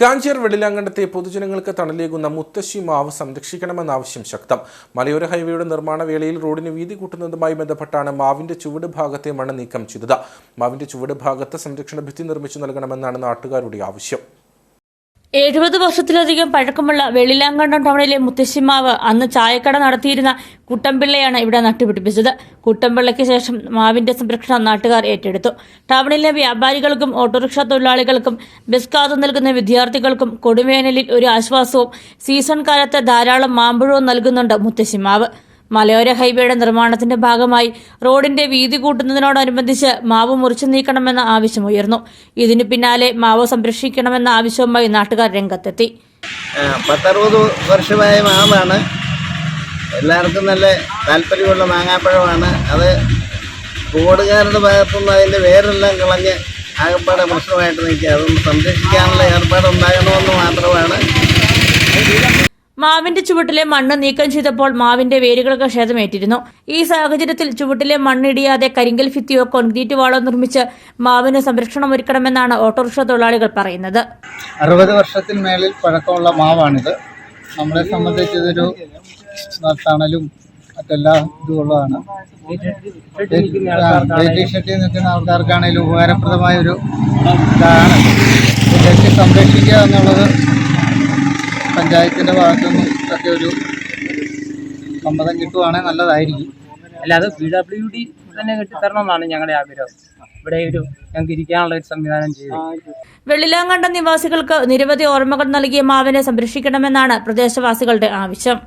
കാഞ്ചിയാർ വെള്ളിലാങ്കണ്ടത്തെ പൊതുജനങ്ങൾക്ക് തണലേകുന്ന മുത്തശ്ശി മാവ് സംരക്ഷിക്കണമെന്ന ആവശ്യം ശക്തം. മലയോര ഹൈവേയുടെ നിർമ്മാണ വേളയിൽ റോഡിന് വീതി കൂട്ടുന്നതുമായി ബന്ധപ്പെട്ടാണ് മാവിന്റെ ചുവട് ഭാഗത്തെ മണ്ണ് നീക്കം ചെയ്തത്. മാവിന്റെ ചുവട് ഭാഗത്ത് സംരക്ഷണ ഭിത്തി നിർമ്മിച്ചു നൽകണമെന്നാണ് നാട്ടുകാരുടെ ആവശ്യം. 70 വർഷത്തിലധികം പഴക്കമുള്ള വെള്ളിലാങ്കണ്ടം ടൗണിലെ മുത്തശ്ശിമാവ് അന്ന് ചായക്കട നടത്തിയിരുന്ന കുട്ടമ്പിള്ളയാണ് ഇവിടെ നട്ടുപിടിപ്പിച്ചത്. കുട്ടമ്പിള്ളയ്ക്ക് ശേഷം മാവിന്റെ സംരക്ഷണം നാട്ടുകാർ ഏറ്റെടുത്തു. ടൗണിലെ വ്യാപാരികൾക്കും ഓട്ടോറിക്ഷ തൊഴിലാളികൾക്കും ബസ് കാത്തു നിൽക്കുന്ന വിദ്യാർത്ഥികൾക്കും കൊടുവേനലിൽ ഒരു ആശ്വാസവും സീസൺ കാലത്ത് ധാരാളം മാമ്പഴവും നൽകുന്നുണ്ട് മുത്തശ്ശിമാവ്. മലയോര ഹൈവേയുടെ നിർമ്മാണത്തിന്റെ ഭാഗമായി റോഡിന്റെ വീതി കൂട്ടുന്നതിനോടനുബന്ധിച്ച് മാവ് മുറിച്ചു നീക്കണമെന്ന ആവശ്യമുയർന്നു. ഇതിനു പിന്നാലെ മാവ് സംരക്ഷിക്കണമെന്ന ആവശ്യവുമായി നാട്ടുകാർ രംഗത്തെത്തി. 10-60 വർഷമായ മാവാണ്. എല്ലാവർക്കും നല്ല താല്പര്യമുള്ള മാങ്ങാപ്പഴമാണ്. അത് റോഡുകാരുടെ ഭാഗത്തുനിന്ന് അതിൻ്റെ വേരെല്ലാം കളഞ്ഞ് ആകപ്പാടെ പ്രശ്നമായിട്ട് നിൽക്കുക. അതൊന്ന് സംരക്ഷിക്കാനുള്ള ഏർപ്പാടുണ്ടാകണമെന്ന് മാത്രമാണ്. മാവിന്റെ ചുവട്ടിലെ മണ്ണ് നീക്കം ചെയ്തപ്പോൾ മാവിന്റെ വേരുകൾക്ക് ക്ഷതമേറ്റിരുന്നു. ഈ സാഹചര്യത്തിൽ ചുവട്ടിലെ മണ്ണിടിയാതെ കരിങ്കൽ ഭിത്തിയോ കോൺക്രീറ്റ് വാളോ നിർമ്മിച്ച് മാവിന് സംരക്ഷണം ഒരുക്കണമെന്നാണ് ഓട്ടോറിക്ഷ തൊഴിലാളികൾ പറയുന്നത്. 60 വർഷത്തിൽ മേളിൽ പഴക്കമുള്ള മാവാണിത്. നമ്മളെ സംബന്ധിച്ച് ഇതൊരു തണലും മറ്റെല്ലാ ഇതുള്ളതാണ്. ഷെട്ടിൽ നിൽക്കുന്ന ആൾക്കാർക്കാണെങ്കിലും ഉപകാരപ്രദമായ ഒരു ഇതാണ്. ഇതൊക്കെ സംരക്ഷിക്കുക എന്നുള്ളത് പഞ്ചായത്തിൻ്റെ ഭാഗത്തുനിന്നും ഒക്കെ ഒരു സമ്മതം കിട്ടുവാണെങ്കിൽ നല്ലതായിരിക്കും. അല്ലാതെ PWD തന്നെ കെട്ടിത്തരണമെന്നാണ് ഞങ്ങളുടെ ആഗ്രഹം. ഇവിടെ ഞങ്ങൾക്ക് ഇരിക്കാനുള്ള ഒരു സംവിധാനം ചെയ്തു. വെള്ളിലാങ്കണ്ടം നിവാസികൾക്ക് നിരവധി ഓർമ്മകൾ നൽകിയ മാവിനെ സംരക്ഷിക്കണമെന്നാണ് പ്രദേശവാസികളുടെ ആവശ്യം.